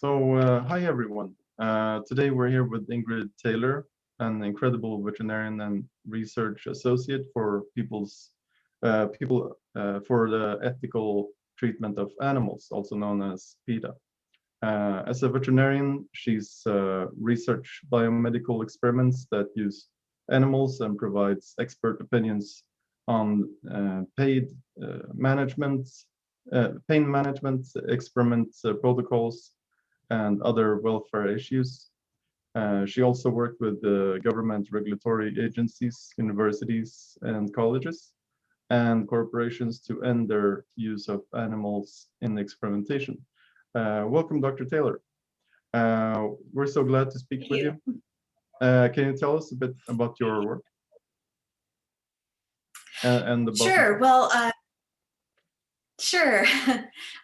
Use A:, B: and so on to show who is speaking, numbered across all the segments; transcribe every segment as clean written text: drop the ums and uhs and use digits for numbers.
A: Hi everyone. Today we're here with Ingrid Taylor, an incredible veterinarian and research associate for for the ethical treatment of animals, also known as Peta. As a veterinarian, she's research biomedical experiments that use animals and provides expert opinions on pain management, experiment protocols, and other welfare issues. She also worked with the government regulatory agencies, universities, and colleges, and corporations to end their use of animals in experimentation. Welcome, Dr. Taylor. We're so glad to speak with you. Can you tell us a bit about your work? And about
B: Sure. Well, sure.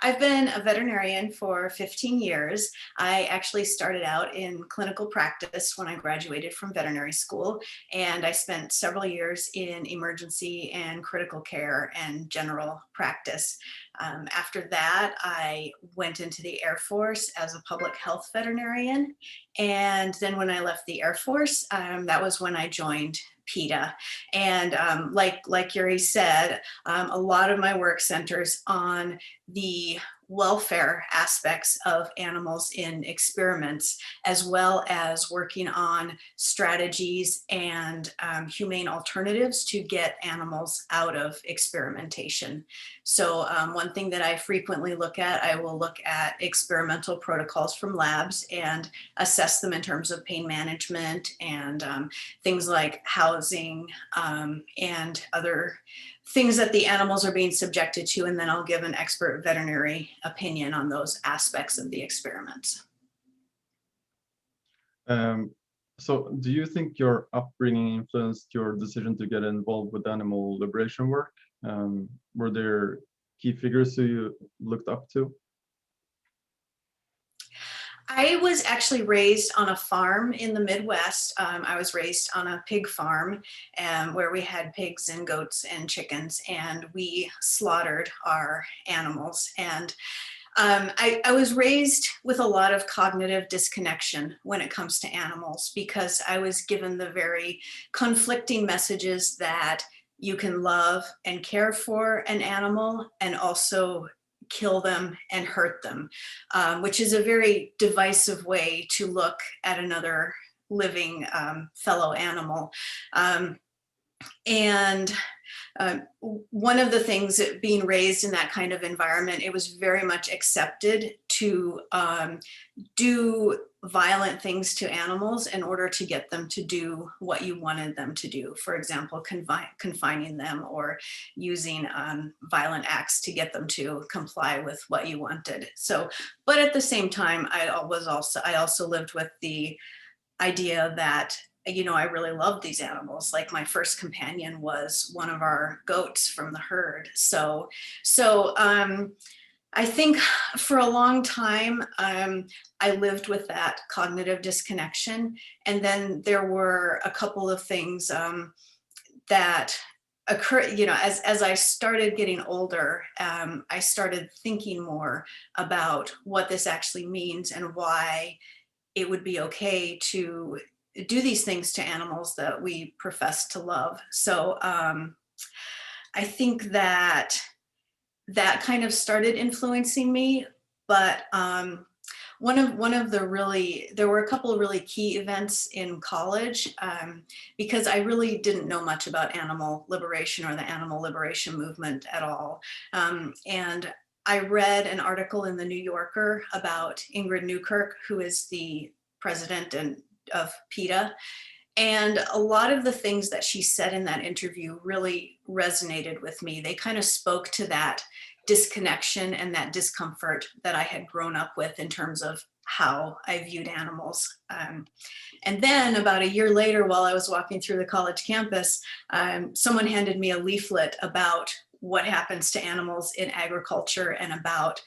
B: I've been a veterinarian for 15 years. I actually started out in clinical practice when I graduated from veterinary school, and I spent several years in emergency and critical care and general practice. After that, I went into the Air Force as a public health veterinarian. And then when I left the Air Force, that was when I joined Peta. And like Yuri said, a lot of my work centers on the welfare aspects of animals in experiments, as well as working on strategies and humane alternatives to get animals out of experimentation. So one thing that I frequently look at, I will look at experimental protocols from labs and assess them in terms of pain management and things like housing and other things that the animals are being subjected to, and then I'll give an expert veterinary opinion on those aspects of the experiments.
A: So do you think your upbringing influenced your decision to get involved with animal liberation work? Were there key figures who you looked up to?
B: I was actually raised on a farm in the Midwest. I was raised on a pig farm where we had pigs and goats and chickens, and we slaughtered our animals. And I was raised with a lot of cognitive disconnection when it comes to animals, because I was given the very conflicting messages that you can love and care for an animal and also kill them and hurt them, which is a very divisive way to look at another living fellow animal. One of the things that being raised in that kind of environment, it was very much accepted to do violent things to animals in order to get them to do what you wanted them to do. For example, confining them or using violent acts to get them to comply with what you wanted. So, but at the same time, I also lived with the idea that, you know, I really loved these animals. Like my first companion was one of our goats from the herd. So I think for a long time, I lived with that cognitive disconnection. And then there were a couple of things that occurred, you know, as I started getting older, I started thinking more about what this actually means and why it would be okay to do these things to animals that we profess to love. So I think that kind of started influencing me, but one of the there were a couple of really key events in college because I really didn't know much about animal liberation or the animal liberation movement at all. And I read an article in the New Yorker about Ingrid Newkirk, who is the president of PETA. And a lot of the things that she said in that interview really resonated with me. They kind of spoke to that disconnection and that discomfort that I had grown up with in terms of how I viewed animals. And then about a year later, while I was walking through the college campus, someone handed me a leaflet about what happens to animals in agriculture and about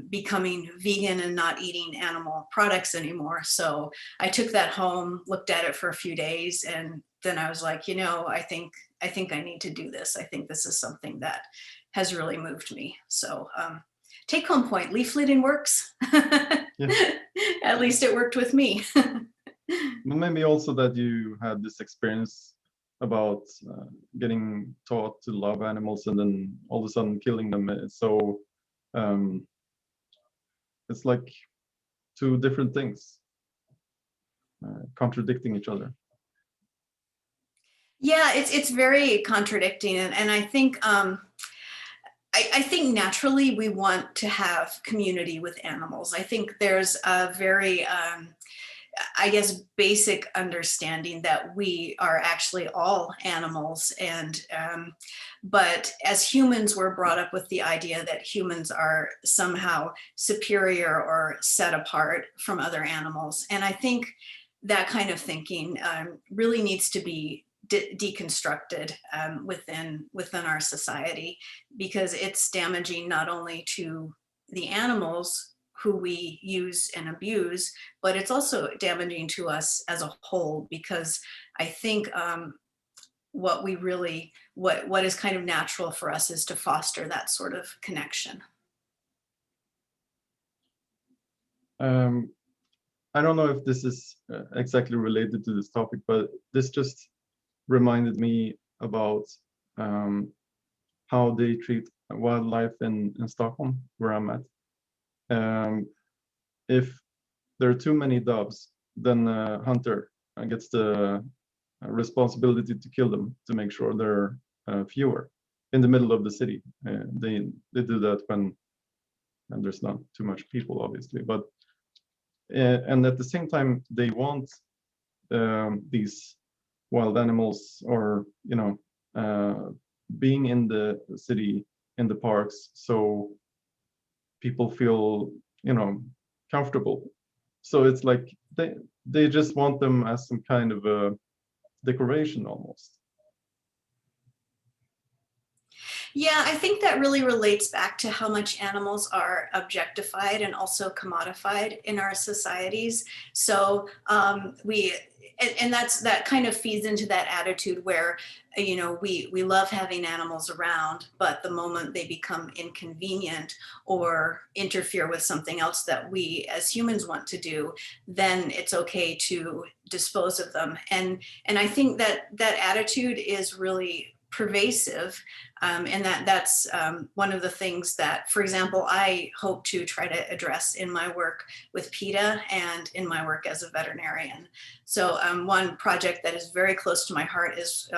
B: becoming vegan and not eating animal products anymore. So I took that home, looked at it for a few days, and then I was like, you know, I think I need to do this. I think this is something that has really moved me. So take home point, leafleting works.
A: Yeah.
B: At least it worked with me.
A: Well, maybe also that you had this experience about getting taught to love animals and then all of a sudden killing them. So it's like two different things contradicting each other.
B: Yeah, it's very contradicting, and I think I think naturally we want to have community with animals. I think there's a very I guess basic understanding that we are actually all animals, and but as humans we're brought up with the idea that humans are somehow superior or set apart from other animals, and I think that kind of thinking really needs to be deconstructed within our society, because it's damaging not only to the animals who we use and abuse, but it's also damaging to us as a whole, because I think what is kind of natural for us is to foster that sort of connection.
A: I don't know if this is exactly related to this topic, but this just reminded me about how they treat wildlife in Stockholm, where I'm at. If there are too many doves, then a hunter gets the responsibility to kill them to make sure there are fewer in the middle of the city. They do that when and there's not too much people, obviously, but and at the same time they want these wild animals, or being in the city, in the parks, so people feel comfortable. So it's like they just want them as some kind of a decoration almost.
B: Yeah, I think that really relates back to how much animals are objectified and also commodified in our societies. So that kind of feeds into that attitude where, we love having animals around, but the moment they become inconvenient or interfere with something else that we as humans want to do, then it's okay to dispose of them. And I think that attitude is really pervasive, and that's one of the things that, for example, I hope to try to address in my work with Peta and in my work as a veterinarian. So one project that is very close to my heart is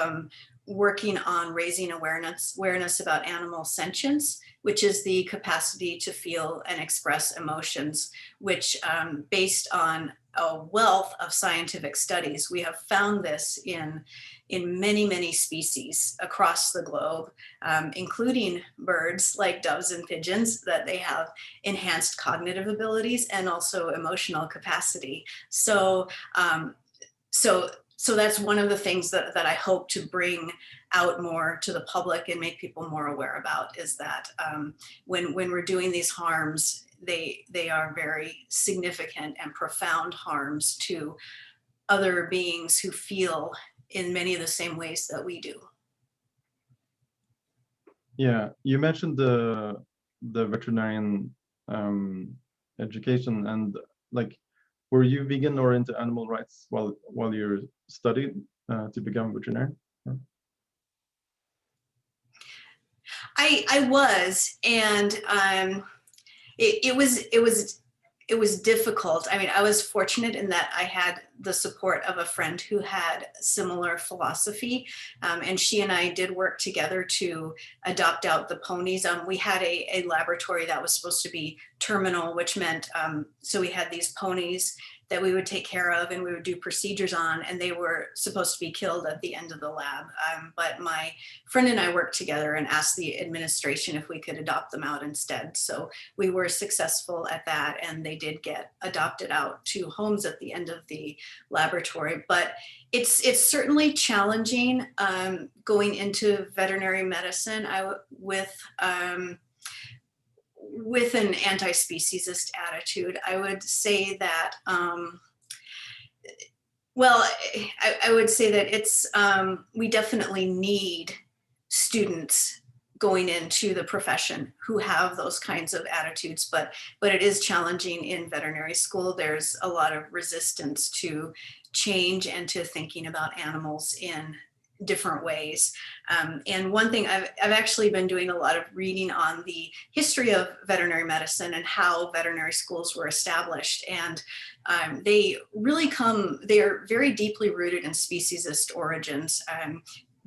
B: working on raising awareness about animal sentience, which is the capacity to feel and express emotions, which based on a wealth of scientific studies, we have found this in many, many species across the globe, including birds like doves and pigeons, that they have enhanced cognitive abilities and also emotional capacity. So that's one of the things that I hope to bring out more to the public and make people more aware about, is that when we're doing these harms, they are very significant and profound harms to other beings who feel in many of the same ways that we do.
A: Yeah, you mentioned the veterinarian education, and like, were you vegan or into animal rights while you studied to become a veterinarian?
B: I was, and it was difficult. I mean, I was fortunate in that I had the support of a friend who had similar philosophy, and she and I did work together to adopt out the ponies. We had a laboratory that was supposed to be terminal, which meant so we had these ponies that we would take care of and we would do procedures on, and they were supposed to be killed at the end of the lab. But my friend and I worked together and asked the administration if we could adopt them out instead. So we were successful at that, and they did get adopted out to homes at the end of the laboratory. But it's certainly challenging going into veterinary medicine with an anti-speciesist attitude. I would say that, well, I would say that it's, we definitely need students going into the profession who have those kinds of attitudes, but it is challenging in veterinary school. There's a lot of resistance to change and to thinking about animals in different ways. And one thing I've actually been doing a lot of reading on the history of veterinary medicine and how veterinary schools were established. And they are very deeply rooted in speciesist origins.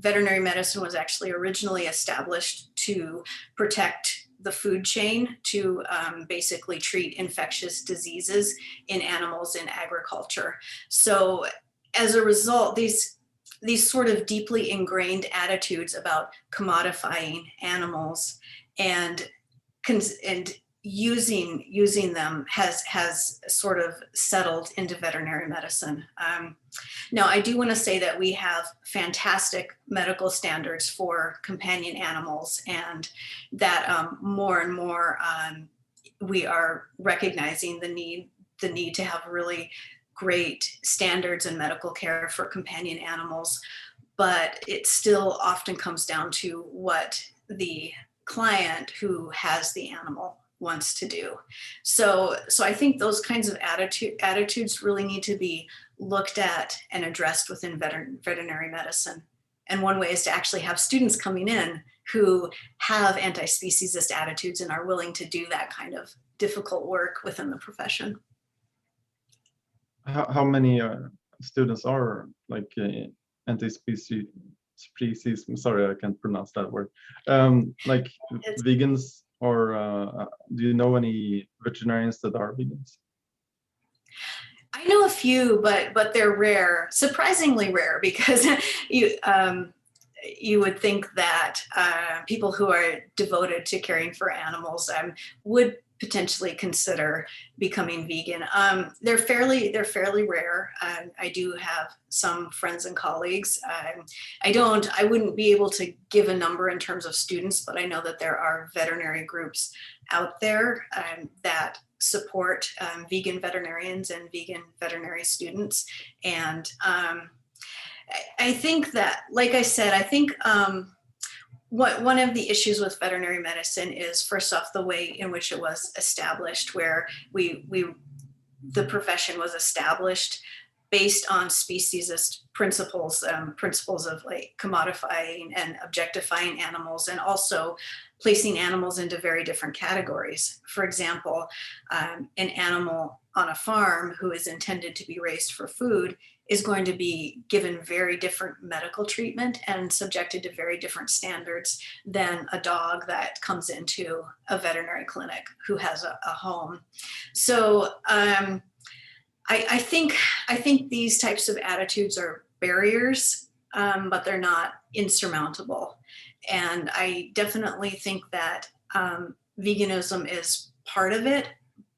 B: Veterinary medicine was actually originally established to protect the food chain, to basically treat infectious diseases in animals in agriculture. So as a result, these sort of deeply ingrained attitudes about commodifying animals and using them has sort of settled into veterinary medicine. Now, I do want to say that we have fantastic medical standards for companion animals, and that more and more we are recognizing the need to have really great standards in medical care for companion animals, but it still often comes down to what the client who has the animal wants to do. So I think those kinds of attitudes really need to be looked at and addressed within veterinary medicine. And one way is to actually have students coming in who have anti-speciesist attitudes and are willing to do that kind of difficult work within the profession.
A: How many students are like anti-speciesism? Sorry, I can't pronounce that word. Like vegans, or do you know any veterinarians that are vegans?
B: I know a few, but they're rare, surprisingly rare, because you would think that people who are devoted to caring for animals would potentially consider becoming vegan. They're fairly rare. I do have some friends and colleagues. I wouldn't be able to give a number in terms of students, but I know that there are veterinary groups out there that support vegan veterinarians and vegan veterinary students. And I think that, like I said, I think one of the issues with veterinary medicine is, first off, the way in which it was established, where the profession was established based on speciesist principles, principles of like commodifying and objectifying animals, and also placing animals into very different categories. For example, an animal on a farm who is intended to be raised for food is going to be given very different medical treatment and subjected to very different standards than a dog that comes into a veterinary clinic who has a home. So I think these types of attitudes are barriers, but they're not insurmountable. And I definitely think that veganism is part of it,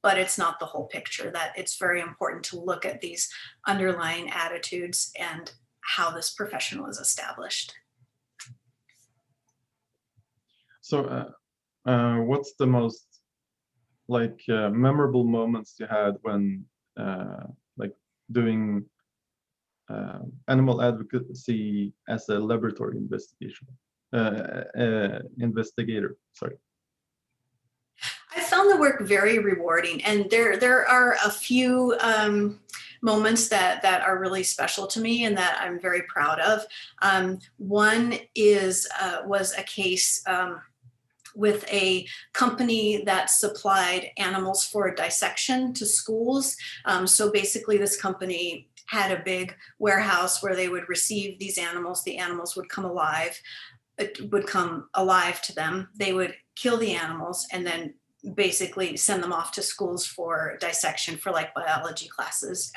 B: but it's not the whole picture, that it's very important to look at these underlying attitudes and how this profession was established.
A: So what's the most memorable moments you had when like doing animal advocacy as a laboratory investigator? Sorry.
B: I found the work very rewarding, and there are a few moments that are really special to me and that I'm very proud of. One was a case with a company that supplied animals for dissection to schools. So basically, this company had a big warehouse where they would receive these animals. The animals would come alive. It would come alive to them. They would kill the animals and then basically send them off to schools for dissection for like biology classes.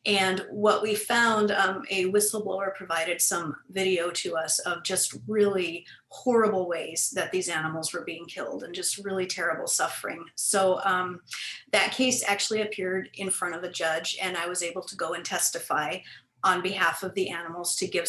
B: And what we found, a whistleblower provided some video to us of just really horrible ways that these animals were being killed and just really terrible suffering. So that case actually appeared in front of a judge, and I was able to go and testify on behalf of the animals to give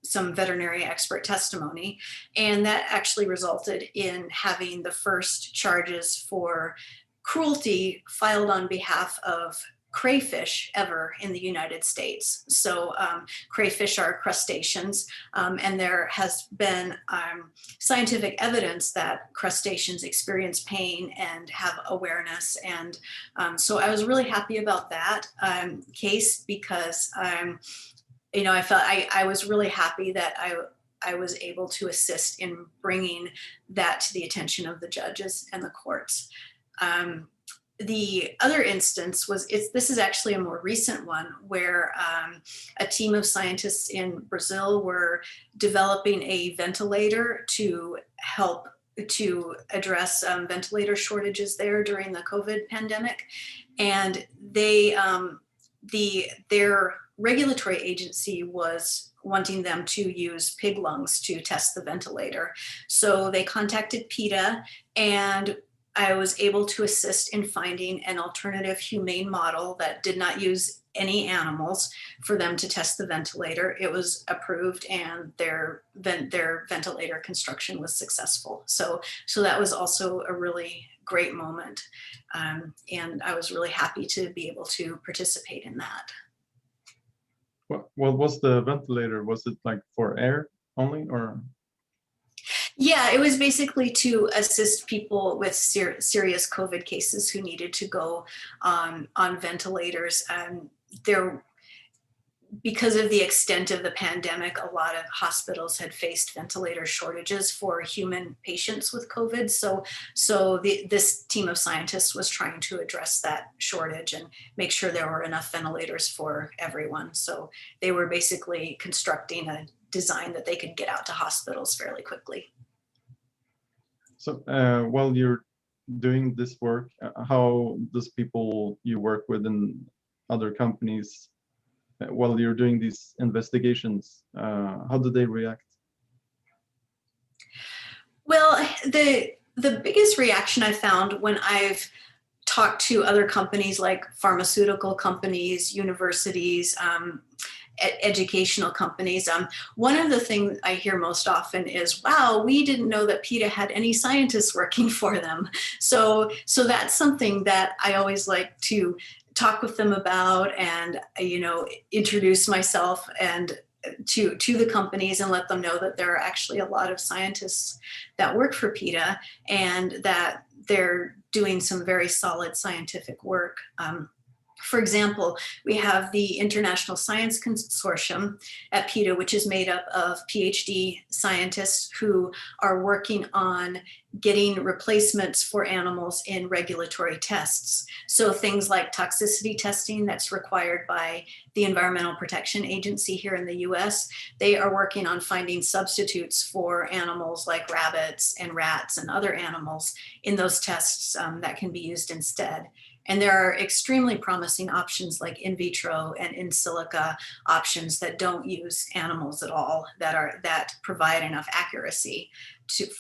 B: some veterinary expert testimony. And that actually resulted in having the first charges for cruelty filed on behalf of crayfish ever in the United States. So crayfish are crustaceans, and there has been scientific evidence that crustaceans experience pain and have awareness. And so I was really happy about that case because, you know, I was really happy that I was able to assist in bringing that to the attention of the judges and the courts. The other instance was, this is actually a more recent one where a team of scientists in Brazil were developing a ventilator to help to address ventilator shortages there during the COVID pandemic. And their regulatory agency was wanting them to use pig lungs to test the ventilator. So they contacted Peta, and I was able to assist in finding an alternative humane model that did not use any animals for them to test the ventilator. It was approved, and their ventilator construction was successful. So that was also a really great moment. And I was really happy to be able to participate in that.
A: What was the ventilator? Was it like for air only, or?
B: Yeah, it was basically to assist people with serious COVID cases who needed to go on ventilators. Because of the extent of the pandemic, a lot of hospitals had faced ventilator shortages for human patients with COVID. So this team of scientists was trying to address that shortage and make sure there were enough ventilators for everyone. So they were basically constructing a design that they could get out to hospitals fairly quickly.
A: So while you're doing this work, how does people you work with in other companies, while you're doing these investigations, how do they react?
B: Well, the biggest reaction I found when I've talked to other companies like pharmaceutical companies, universities, educational companies, one of the things I hear most often is, wow, we didn't know that PETA had any scientists working for them. So that's something that I always like to talk with them about, and introduce myself and to the companies and let them know that there are actually a lot of scientists that work for PETA and that they're doing some very solid scientific work. For example, we have the International Science Consortium at PETA, which is made up of PhD scientists who are working on getting replacements for animals in regulatory tests. So things like toxicity testing that's required by the Environmental Protection Agency here in the US, they are working on finding substitutes for animals like rabbits and rats and other animals in those tests that can be used instead. And there are extremely promising options like in vitro and in silica options that don't use animals at all, that provide enough accuracy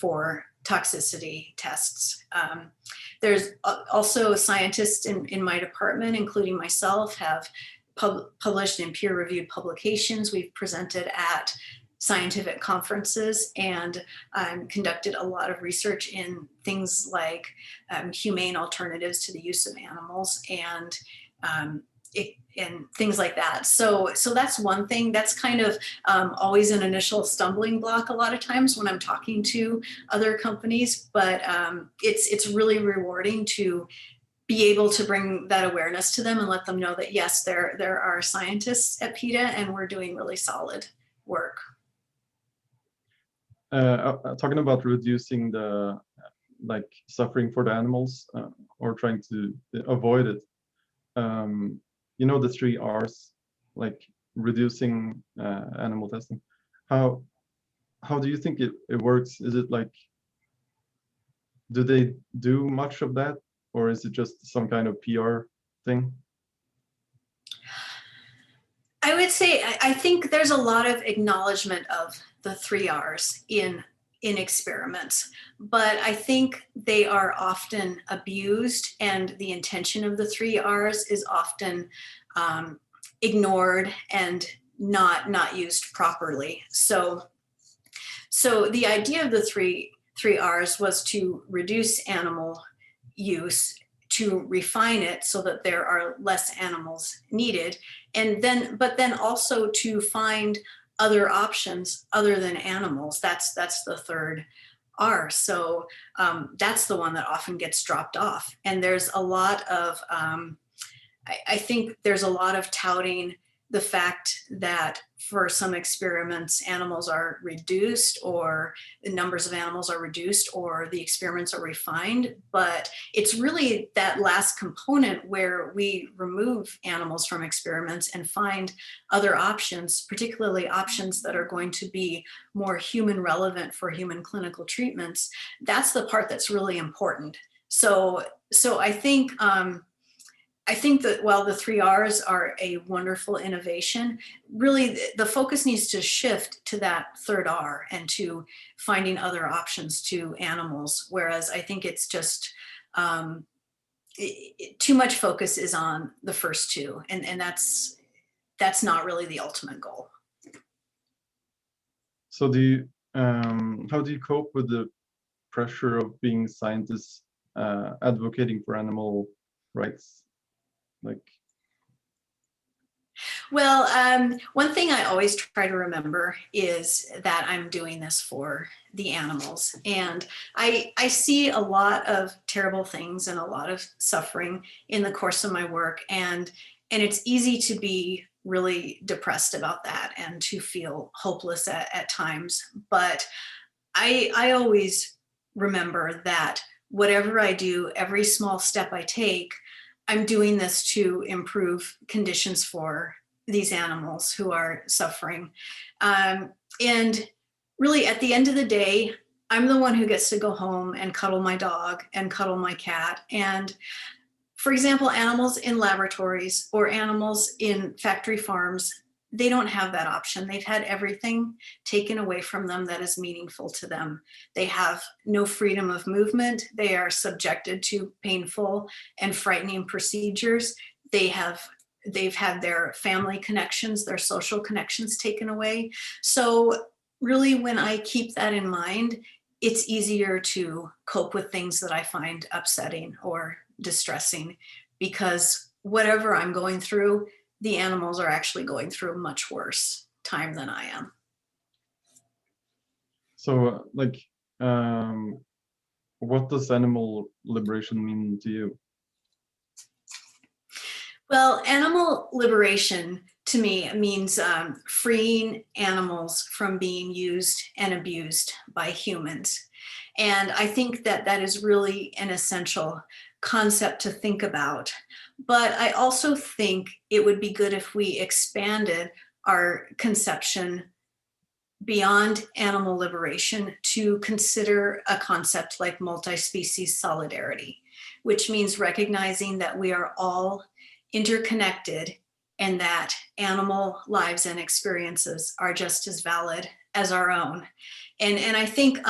B: for toxicity tests. There's also scientists in my department, including myself, have published in peer-reviewed publications. We've presented at scientific conferences and conducted a lot of research in things like humane alternatives to the use of animals and things like that. So that's one thing that's kind of always an initial stumbling block a lot of times when I'm talking to other companies, but it's really rewarding to be able to bring that awareness to them and let them know that yes, there are scientists at PETA and we're doing really solid work.
A: Talking about reducing the suffering for the animals or trying to avoid it, the 3 R's, like reducing animal testing. How do you think it works? Is it like, do they do much of that, or is it just some kind of PR thing?
B: I would say I think there's a lot of acknowledgement of the 3 R's in experiments, but I think they are often abused, and the intention of the 3 R's is often ignored and not used properly. So the idea of the three R's was to reduce animal use, to refine it so that there are less animals needed, but then also to find other options other than animals. That's the third R. So that's the one that often gets dropped off. And there's a lot of, I think there's a lot of touting the fact that for some experiments, animals are reduced, or the numbers of animals are reduced, or the experiments are refined. But it's really that last component where we remove animals from experiments and find other options, particularly options that are going to be more human relevant for human clinical treatments. That's the part that's really important. So I think that while the 3 R's are a wonderful innovation, really the focus needs to shift to that third R and to finding other options to animals. Whereas I think it's just too much focus is on the first two, and that's not really the ultimate goal.
A: So how do you cope with the pressure of being scientists advocating for animal rights?
B: Well, one thing I always try to remember is that I'm doing this for the animals. And I see a lot of terrible things and a lot of suffering in the course of my work. And it's easy to be really depressed about that and to feel hopeless at times. But I always remember that whatever I do, every small step I take, I'm doing this to improve conditions for these animals who are suffering. And really, at the end of the day, I'm the one who gets to go home and cuddle my dog and cuddle my cat. And for example, animals in laboratories or animals in factory farms, they don't have that option. They've had everything taken away from them that is meaningful to them. They have no freedom of movement. They are subjected to painful and frightening procedures. They've had their family connections, their social connections taken away. So really, when I keep that in mind, it's easier to cope with things that I find upsetting or distressing, because whatever I'm going through, the animals are actually going through a much worse time than I am.
A: So what does animal liberation mean to you?
B: Well, animal liberation to me means freeing animals from being used and abused by humans. And I think that that is really an essential concept to think about. But I also think it would be good if we expanded our conception beyond animal liberation to consider a concept like multi-species solidarity, which means recognizing that we are all interconnected and that animal lives and experiences are just as valid as our own. And I think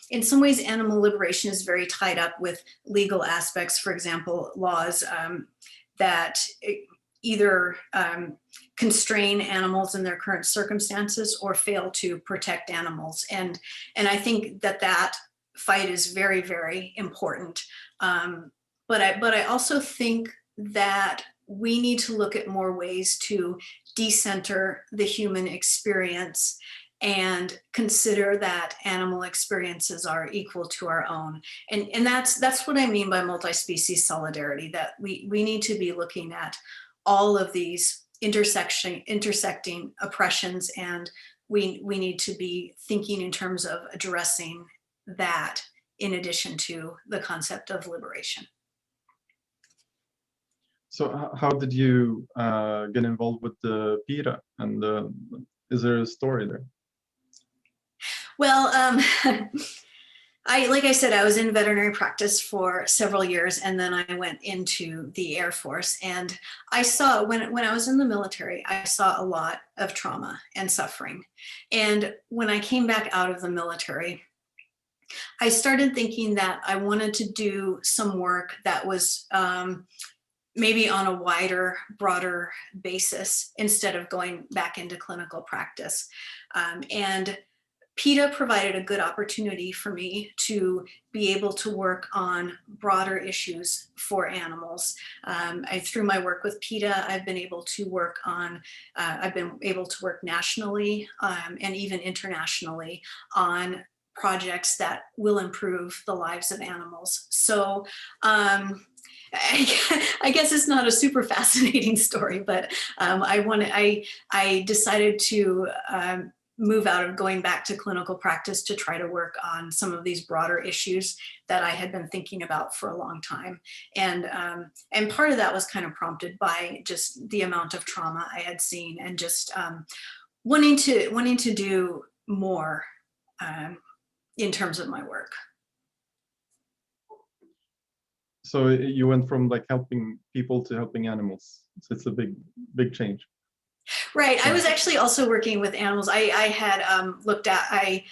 B: in some ways animal liberation is very tied up with legal aspects, for example, laws that either constrain animals in their current circumstances or fail to protect animals. And I think that that fight is very, very important. But I also think that we need to look at more ways to decenter the human experience and consider that animal experiences are equal to our own. And that's what I mean by multi-species solidarity, that we need to be looking at all of these intersecting oppressions, and we need to be thinking in terms of addressing that in addition to the concept of liberation.
A: So how did you get involved with the Peta, and is there a story there?
B: Well, like I said, I was in veterinary practice for several years, and then I went into the Air Force. And I saw, when I was in the military, I saw a lot of trauma and suffering. And when I came back out of the military, I started thinking that I wanted to do some work that was maybe on a wider, broader basis instead of going back into clinical practice. And PETA provided a good opportunity for me to be able to work on broader issues for animals. Through my work with PETA, I've been able to work nationally and even internationally on projects that will improve the lives of animals. So I guess it's not a super fascinating story, but I decided to move out of going back to clinical practice to try to work on some of these broader issues that I had been thinking about for a long time. And part of that was kind of prompted by just the amount of trauma I had seen and just wanting to do more in terms of my work.
A: So you went from like helping people to helping animals. So it's a big change.
B: Right. I was actually also working with animals. I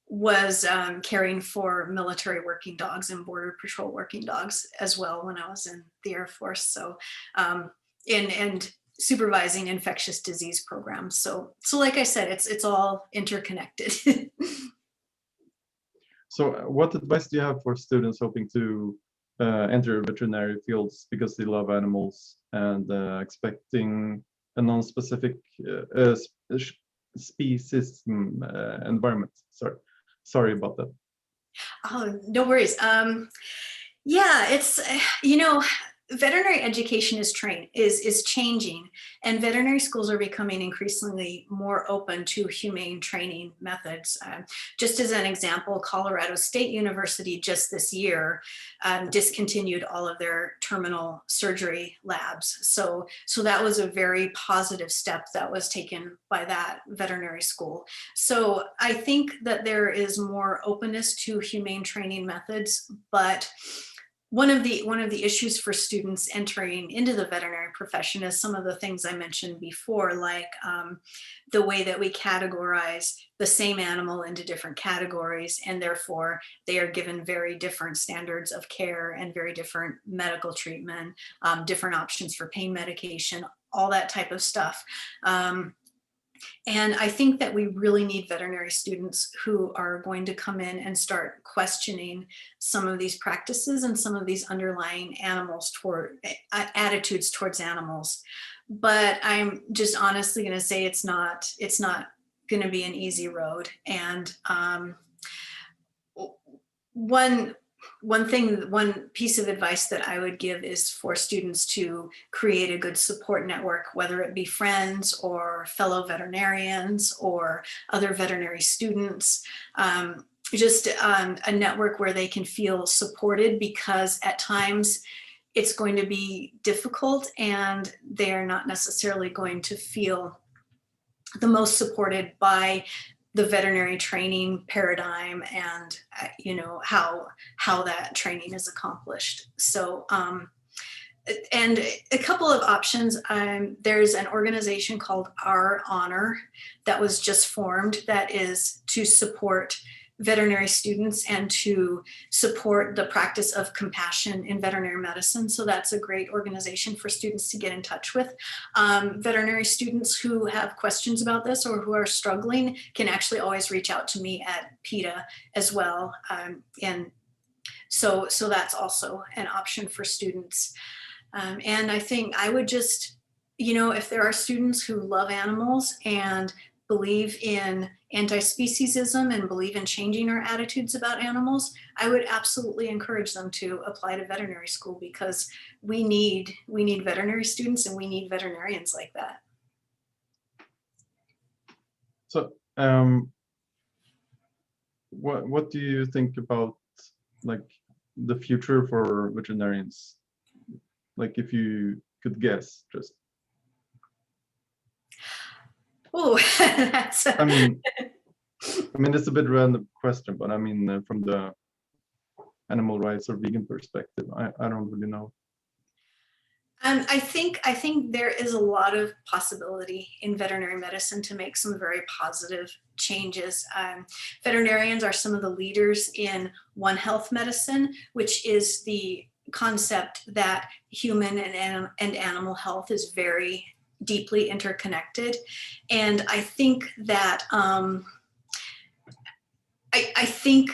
B: was caring for military working dogs and border patrol working dogs as well when I was in the Air Force. So, and supervising infectious disease programs. So like I said, it's all interconnected.
A: So what advice do you have for students hoping to enter veterinary fields because they love animals and expecting a non-specific speciesism environment? Sorry about that.
B: Oh, no worries. Yeah, it's, veterinary education is changing, and veterinary schools are becoming increasingly more open to humane training methods. Just as an example, Colorado State University just this year discontinued all of their terminal surgery labs. So that was a very positive step that was taken by that veterinary school. So I think that there is more openness to humane training methods, but one of the issues for students entering into the veterinary profession is some of the things I mentioned before, like the way that we categorize the same animal into different categories, and therefore they are given very different standards of care and very different medical treatment, different options for pain medication, all that type of stuff. And I think that we really need veterinary students who are going to come in and start questioning some of these practices and some of these underlying attitudes towards animals. But I'm just honestly going to say it's not going to be an easy road. And one piece of advice that I would give is for students to create a good support network, whether it be friends or fellow veterinarians or other veterinary students, just a network where they can feel supported, because at times it's going to be difficult and they're not necessarily going to feel the most supported by the veterinary training paradigm and how that training is accomplished. So and a couple of options. There's an organization called Our Honor that was just formed that is to support veterinary students and to support the practice of compassion in veterinary medicine. So that's a great organization for students to get in touch with. Veterinary students who have questions about this or who are struggling can actually always reach out to me at PETA as well. And so that's also an option for students. And I think I would just, if there are students who love animals and believe in antispeciesism and believe in changing our attitudes about animals, I would absolutely encourage them to apply to veterinary school, because we need veterinary students and we need veterinarians like that.
A: So what do you think about like the future for veterinarians? Like if you could guess, just.
B: Oh, that's.
A: I mean, it's a bit random question, but I mean, from the animal rights or vegan perspective, I don't really know.
B: I think there is a lot of possibility in veterinary medicine to make some very positive changes. Veterinarians are some of the leaders in One Health medicine, which is the concept that human and animal health is very deeply interconnected. And I think that I think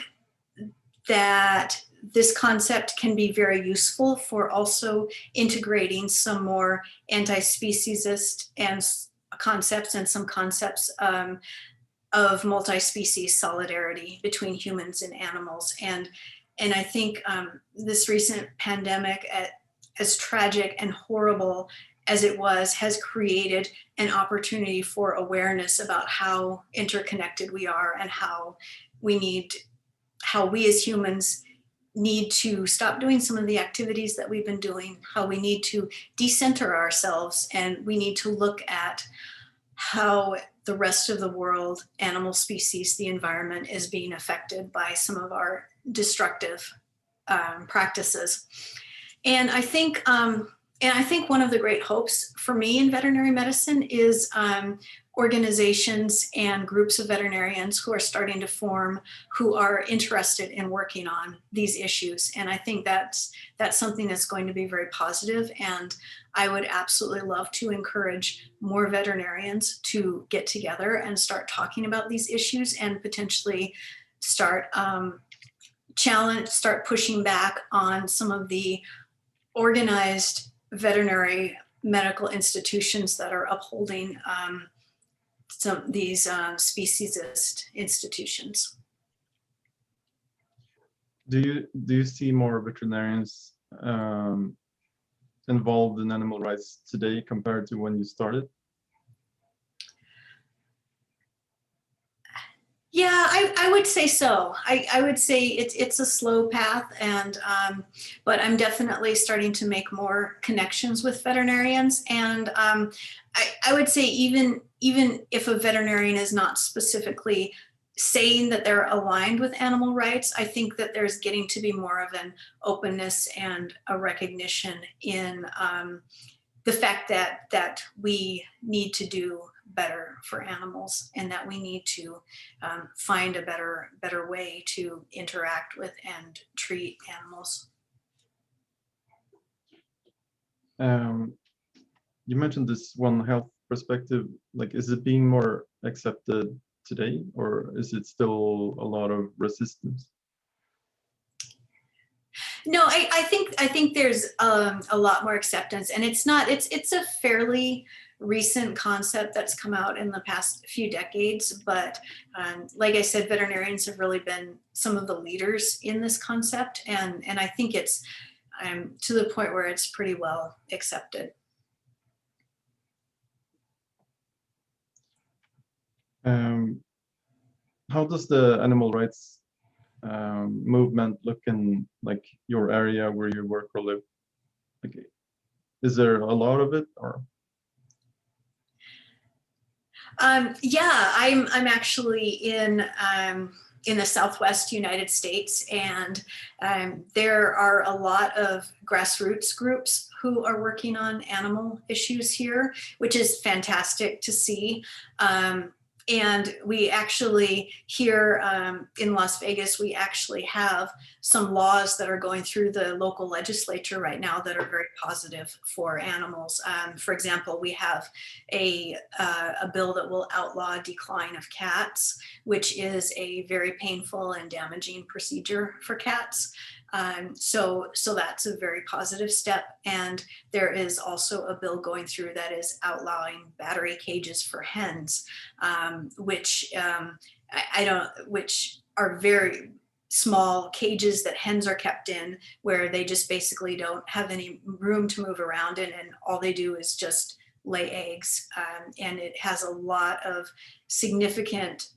B: that this concept can be very useful for also integrating some more anti-speciesist and concepts and some concepts of multi-species solidarity between humans and animals. And I think this recent pandemic, as tragic and horrible as it was, has created an opportunity for awareness about how interconnected we are and how we as humans need to stop doing some of the activities that we've been doing, how we need to decenter ourselves, and we need to look at how the rest of the world, animal species, the environment is being affected by some of our destructive practices. And I think one of the great hopes for me in veterinary medicine is organizations and groups of veterinarians who are starting to form, who are interested in working on these issues. And I think that's something that's going to be very positive. And I would absolutely love to encourage more veterinarians to get together and start talking about these issues and potentially start pushing back on some of the organized veterinary medical institutions that are upholding these speciesist institutions.
A: Do you see more veterinarians involved in animal rights today compared to when you started?
B: Yeah, I would say so. I would say it's a slow path, and but I'm definitely starting to make more connections with veterinarians. And I would say even if a veterinarian is not specifically saying that they're aligned with animal rights, I think that there's getting to be more of an openness and a recognition in the fact that we need to do better for animals, and that we need to find a better way to interact with and treat animals.
A: You mentioned this One Health perspective. Like, is it being more accepted today, or is it still a lot of resistance?
B: No, I think there's a lot more acceptance, and it's a fairly recent concept that's come out in the past few decades. But like I said, veterinarians have really been some of the leaders in this concept, and I think it's to the point where it's pretty well accepted.
A: How does the animal rights movement look in like your area where you work or live? Like, is there a lot of it, or?
B: Yeah, I'm actually in the Southwest United States, and there are a lot of grassroots groups who are working on animal issues here, which is fantastic to see. And we actually here in Las Vegas, we actually have some laws that are going through the local legislature right now that are very positive for animals. For example, we have a bill that will outlaw decline of cats, which is a very painful and damaging procedure for cats. So that's a very positive step. And there is also a bill going through that is outlawing battery cages for hens, which which are very small cages that hens are kept in, where they just basically don't have any room to move around in, and all they do is just lay eggs. And it has a lot of significant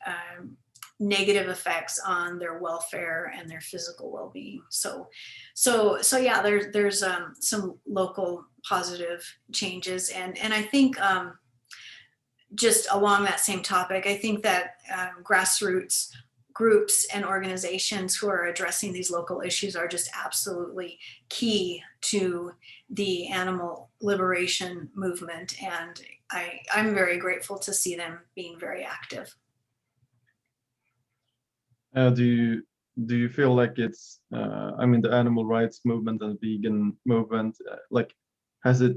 B: negative effects on their welfare and their physical well-being. So yeah, there's some local positive changes, and I think just along that same topic, I think that grassroots groups and organizations who are addressing these local issues are just absolutely key to the animal liberation movement, and I'm very grateful to see them being very active.
A: Do you feel like it's I mean, the animal rights movement and vegan movement, like, has it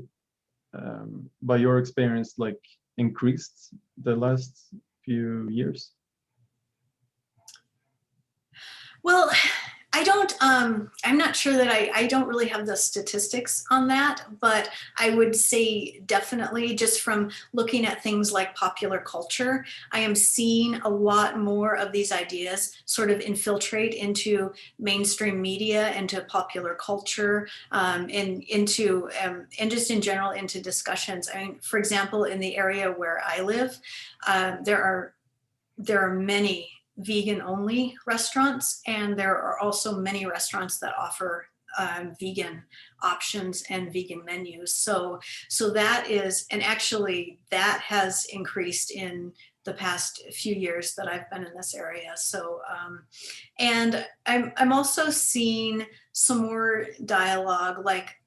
A: by your experience like increased the last few years?
B: Well, I don't, I'm not sure that I don't really have the statistics on that, but I would say definitely just from looking at things like popular culture, I am seeing a lot more of these ideas sort of infiltrate into mainstream media, into popular culture, and into, and just in general into discussions. I mean, for example, in the area where I live, there are many vegan only restaurants, and there are also many restaurants that offer vegan options and vegan menus. So that is, and actually that has increased in the past few years that I've been in this area. So, and I'm also seeing some more dialogue, like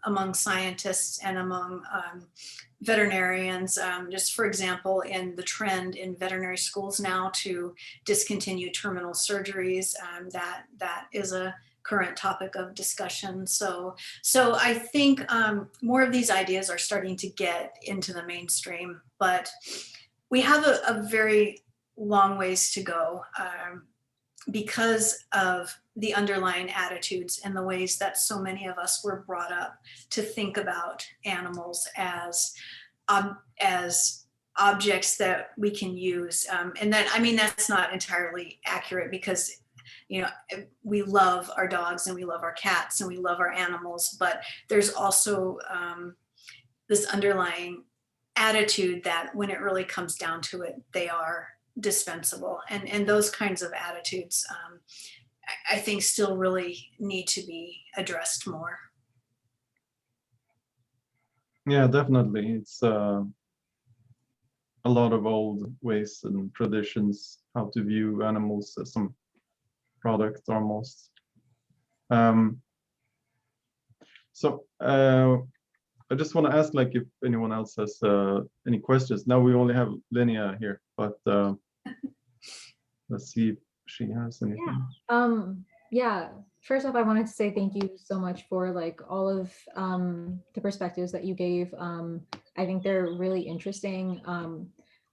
B: among scientists and among veterinarians, just for example, in the trend in veterinary schools now to discontinue terminal surgeries, that is a current topic of discussion. So I think more of these ideas are starting to get into the mainstream, but we have a very long ways to go because of the underlying attitudes and the ways that so many of us were brought up to think about animals as objects that we can use. And that, I mean, that's not entirely accurate, because you know, we love our dogs and we love our cats and we love our animals, but there's also this underlying attitude that when it really comes down to it, they are dispensable. And those kinds of attitudes, I think still really need to be addressed more.
A: Yeah, definitely. It's a lot of old ways and traditions how to view animals as some product almost. So I just want to ask, like, if anyone else has any questions. Now we only have Linnea here, but let's see if she has anything.
C: Yeah. First off, I wanted to say thank you so much for like all of the perspectives that you gave. I think they're really interesting.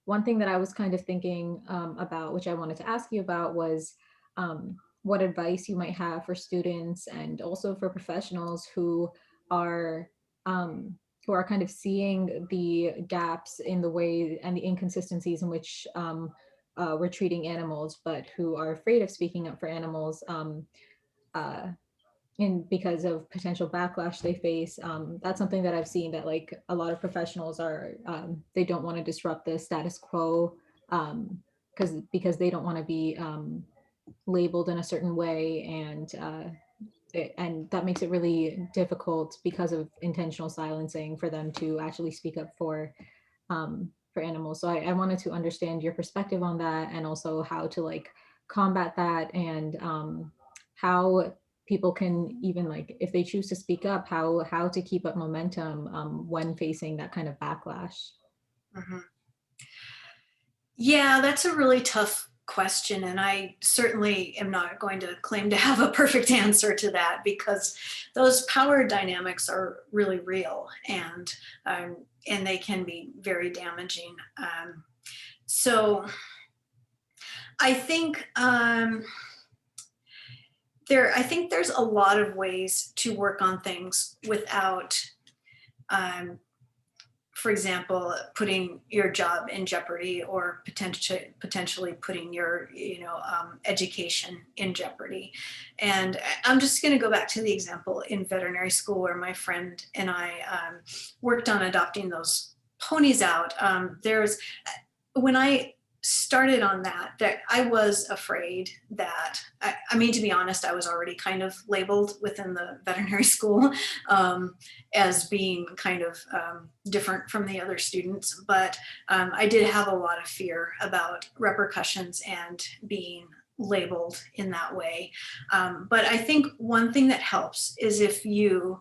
C: One thing that I was kind of thinking about, which I wanted to ask you about, was what advice you might have for students and also for professionals who are kind of seeing the gaps in the way and the inconsistencies in which we're treating animals, but who are afraid of speaking up for animals because of potential backlash they face. That's something that I've seen, that like a lot of professionals are, they don't want to disrupt the status quo because they don't want to be labeled in a certain way, and that makes it really difficult because of intentional silencing for them to actually speak up for animals. So I wanted to understand your perspective on that, and also how to like combat that, and how people can, even like if they choose to speak up, how to keep up momentum when facing that kind of backlash.
B: Mm-hmm. Yeah, that's a really tough question, and I certainly am not going to claim to have a perfect answer to that, because those power dynamics are really real, and they can be very damaging. So I think I think there's a lot of ways to work on things without, for example, putting your job in jeopardy, or potentially putting your, education in jeopardy. And I'm just going to go back to the example in veterinary school where my friend and I worked on adopting those ponies out. When I started on that I was afraid that, I mean, to be honest, I was already kind of labeled within the veterinary school as being kind of different from the other students, but I did have a lot of fear about repercussions and being labeled in that way. But I think one thing that helps is if you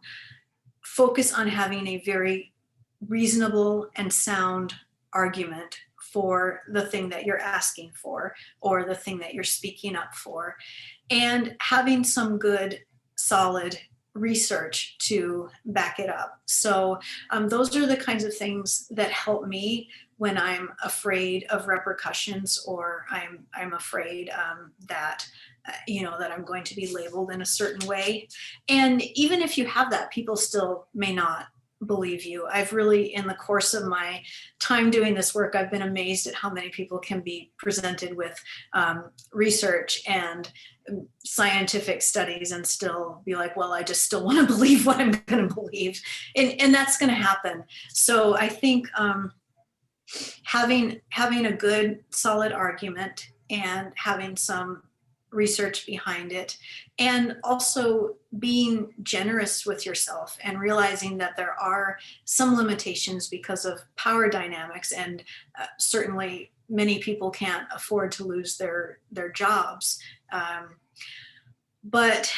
B: focus on having a very reasonable and sound argument for the thing that you're asking for, or the thing that you're speaking up for, and having some good, solid research to back it up. So those are the kinds of things that help me when I'm afraid of repercussions, or I'm afraid that you know, that I'm going to be labeled in a certain way. And even if you have that, people still may not believe you. I've really, in the course of my time doing this work, I've been amazed at how many people can be presented with research and scientific studies and still be like, well, I just still want to believe what I'm going to believe. And that's going to happen. So I think having a good, solid argument and having some research behind it, and also being generous with yourself and realizing that there are some limitations because of power dynamics, and certainly many people can't afford to lose their jobs. But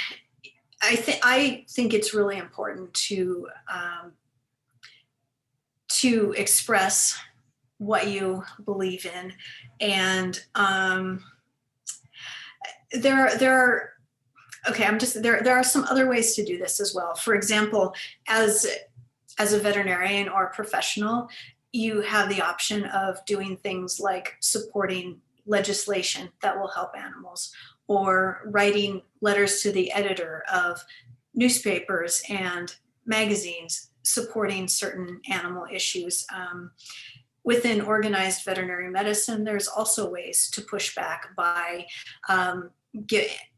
B: I think it's really important to express what you believe in, and there are some other ways to do this as well. For example, as a veterinarian or a professional, you have the option of doing things like supporting legislation that will help animals, or writing letters to the editor of newspapers and magazines supporting certain animal issues. Within organized veterinary medicine, there's also ways to push back by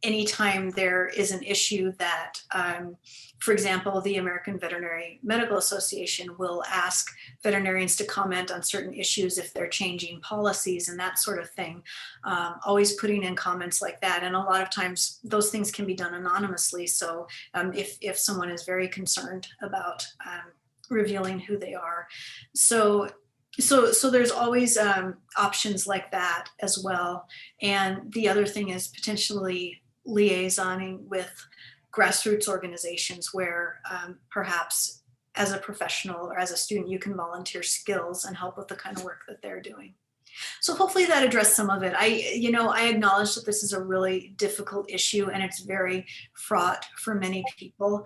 B: anytime there is an issue that, for example, the American Veterinary Medical Association will ask veterinarians to comment on certain issues if they're changing policies and that sort of thing. Always putting in comments like that. And a lot of times those things can be done anonymously. So if someone is very concerned about revealing who they are. So there's always options like that as well. And the other thing is potentially liaisoning with grassroots organizations where perhaps as a professional or as a student, you can volunteer skills and help with the kind of work that they're doing. So hopefully that addressed some of it. I acknowledge that this is a really difficult issue and it's very fraught for many people.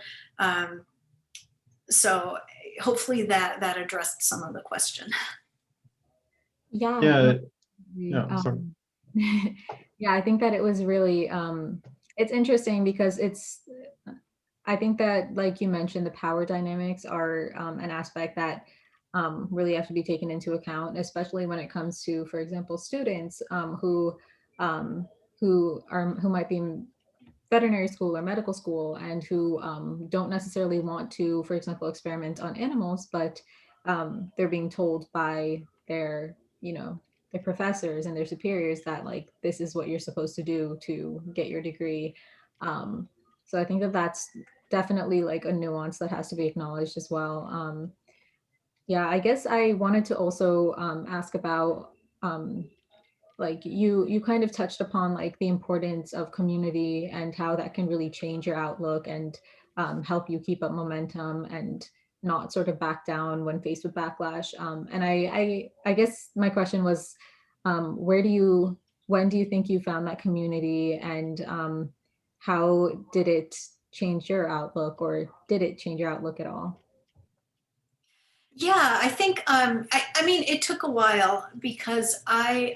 B: So hopefully that addressed some of the question.
C: Yeah.
A: Yeah, sorry.
C: Yeah, I think that it was really, it's interesting because I think that, like you mentioned, the power dynamics are an aspect that really have to be taken into account, especially when it comes to, for example, students who might be in veterinary school or medical school and who don't necessarily want to, for example, experiment on animals, but they're being told by their professors and their superiors that, like, this is what you're supposed to do to get your degree. So I think that that's definitely like a nuance that has to be acknowledged as well. Yeah, I guess I wanted to also ask about like you kind of touched upon like the importance of community and how that can really change your outlook and help you keep up momentum and not sort of back down when faced with backlash. And I guess my question was, when do you think you found that community, and how did it change your outlook, or did it change your outlook at all?
B: Yeah, I think I mean it took a while because I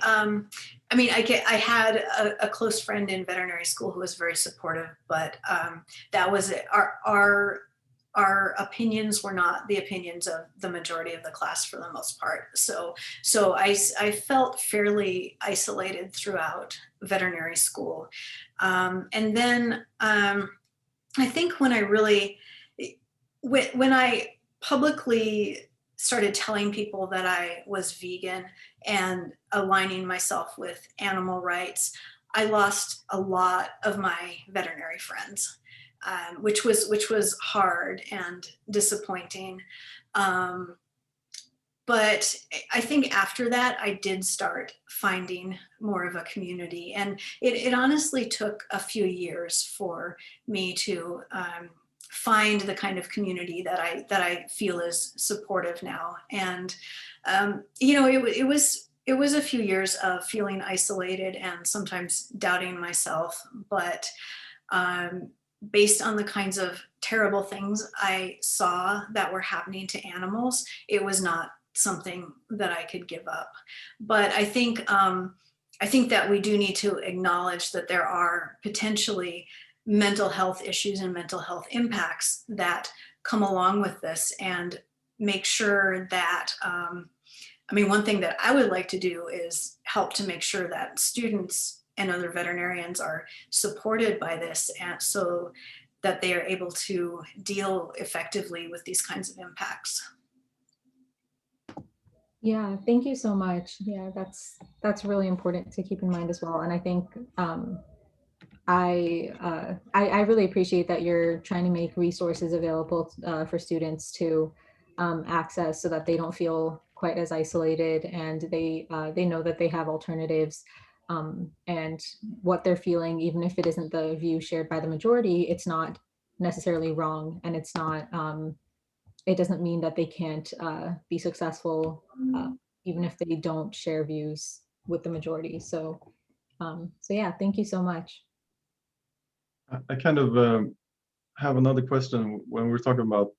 B: had a close friend in veterinary school who was very supportive, but that was it. Our opinions were not the opinions of the majority of the class for the most part. So I felt fairly isolated throughout veterinary school, and then I think when I publicly started telling people that I was vegan and aligning myself with animal rights, I lost a lot of my veterinary friends, which was hard and disappointing. But I think after that, I did start finding more of a community, and it honestly took a few years for me to find the kind of community that I feel is supportive now. And it was a few years of feeling isolated and sometimes doubting myself, but based on the kinds of terrible things I saw that were happening to animals, it was not something that I could give up. But I think I think that we do need to acknowledge that there are potentially mental health issues and mental health impacts that come along with this, and make sure that, I mean, one thing that I would like to do is help to make sure that students and other veterinarians are supported by this, and so that they are able to deal effectively with these kinds of impacts.
C: Yeah, thank you so much. Yeah, that's really important to keep in mind as well. And I think I really appreciate that you're trying to make resources available for students to access, so that they don't feel quite as isolated, and they know that they have alternatives, and what they're feeling, even if it isn't the view shared by the majority, it's not necessarily wrong, and it's not it doesn't mean that they can't be successful, even if they don't share views with the majority. So so yeah, thank you so much.
A: I kind of have another question when we're talking about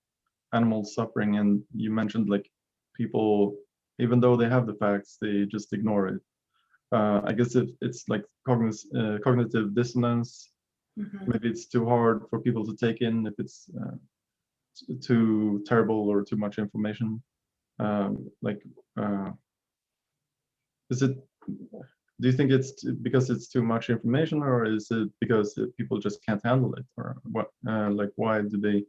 A: animal suffering, and you mentioned like people, even though they have the facts, they just ignore it. I guess it's like cognitive dissonance. Maybe it's too hard for people to take in if it's too terrible or too much information. Like, is it? Do you think it's because it's too much information, or is it because people just can't handle it, or what? Like, why do they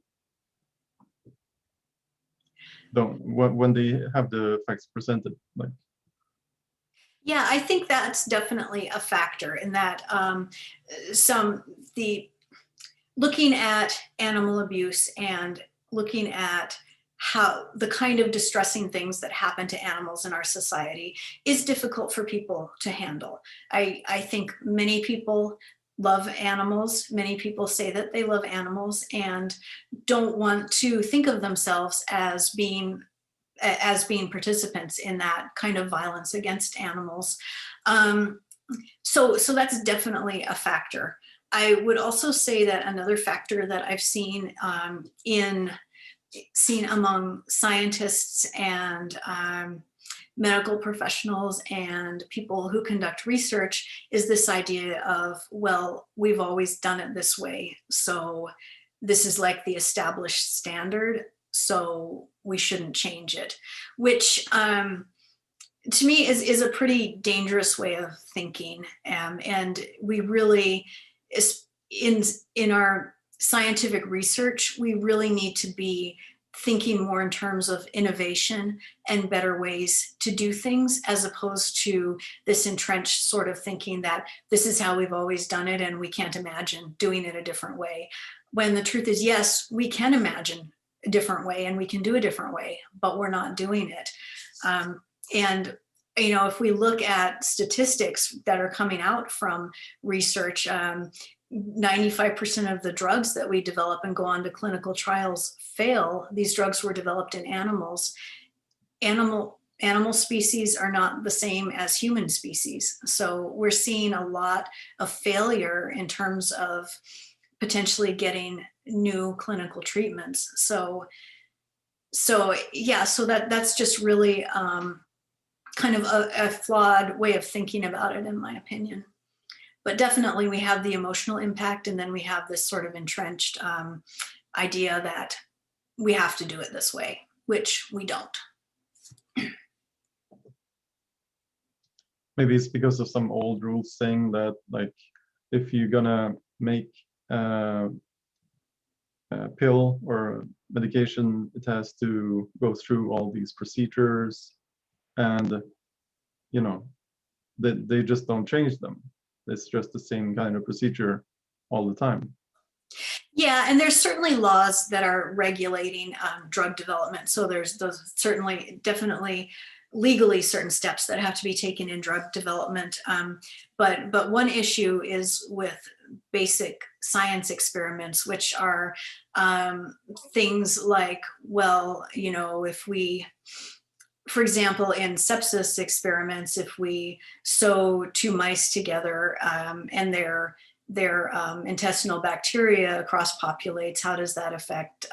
A: don't when they have the facts presented? Like,
B: Yeah, I think that's definitely a factor in that, the looking at animal abuse and looking at how the kind of distressing things that happen to animals in our society is difficult for people to handle. I think many people love animals. Many people say that they love animals and don't want to think of themselves as being participants in that kind of violence against animals. So that's definitely a factor. I would also say that another factor that I've seen among scientists and medical professionals and people who conduct research is this idea of, well, we've always done it this way, so this is like the established standard, so we shouldn't change it, which to me is a pretty dangerous way of thinking. And we really, in our scientific research, we really need to be thinking more in terms of innovation and better ways to do things, as opposed to this entrenched sort of thinking that this is how we've always done it and we can't imagine doing it a different way. When the truth is, yes, we can imagine a different way and we can do a different way, but we're not doing it. And you know, if we look at statistics that are coming out from research, 95% of the drugs that we develop and go on to clinical trials fail. These drugs were developed in animals. Animal species are not the same as human species. So we're seeing a lot of failure in terms of potentially getting new clinical treatments. So yeah, so that's just really kind of a flawed way of thinking about it, in my opinion. But definitely we have the emotional impact, and then we have this sort of entrenched idea that we have to do it this way, which we don't.
A: maybe it's because of some old rules saying that, like, if you're gonna make a pill or medication, it has to go through all these procedures, and you know, they just don't change them. It's just the same kind of procedure all the time.
B: Yeah, and there's certainly laws that are regulating drug development. So there's those certainly, definitely legally certain steps that have to be taken in drug development. But one issue is with basic science experiments, which are things like, well, you know, if we, for example, in sepsis experiments, if we sew two mice together and their intestinal bacteria cross-populates, how does that affect,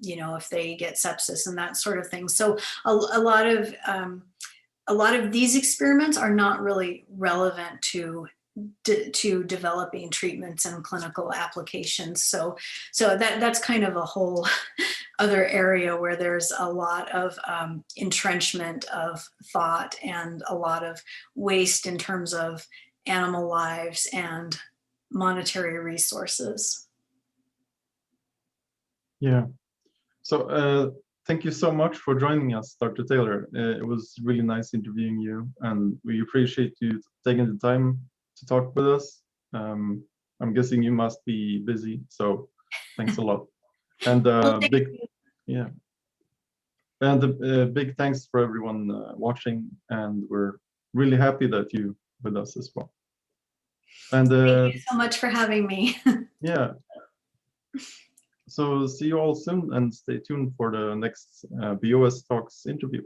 B: you know, if they get sepsis and that sort of thing. So a lot of a lot of these experiments are not really relevant to developing treatments and clinical applications. So that's kind of a whole other area where there's a lot of entrenchment of thought and a lot of waste in terms of animal lives and monetary resources.
A: Yeah. So thank you so much for joining us, Dr. Taylor. It was really nice interviewing you, and we appreciate you taking the time to talk with us. I'm guessing you must be busy, so thanks a lot. And yeah, and big thanks for everyone watching, and we're really happy that you with us as well. And
B: thank you so much for having me.
A: yeah. So see you all soon, and stay tuned for the next BOS Talks interview.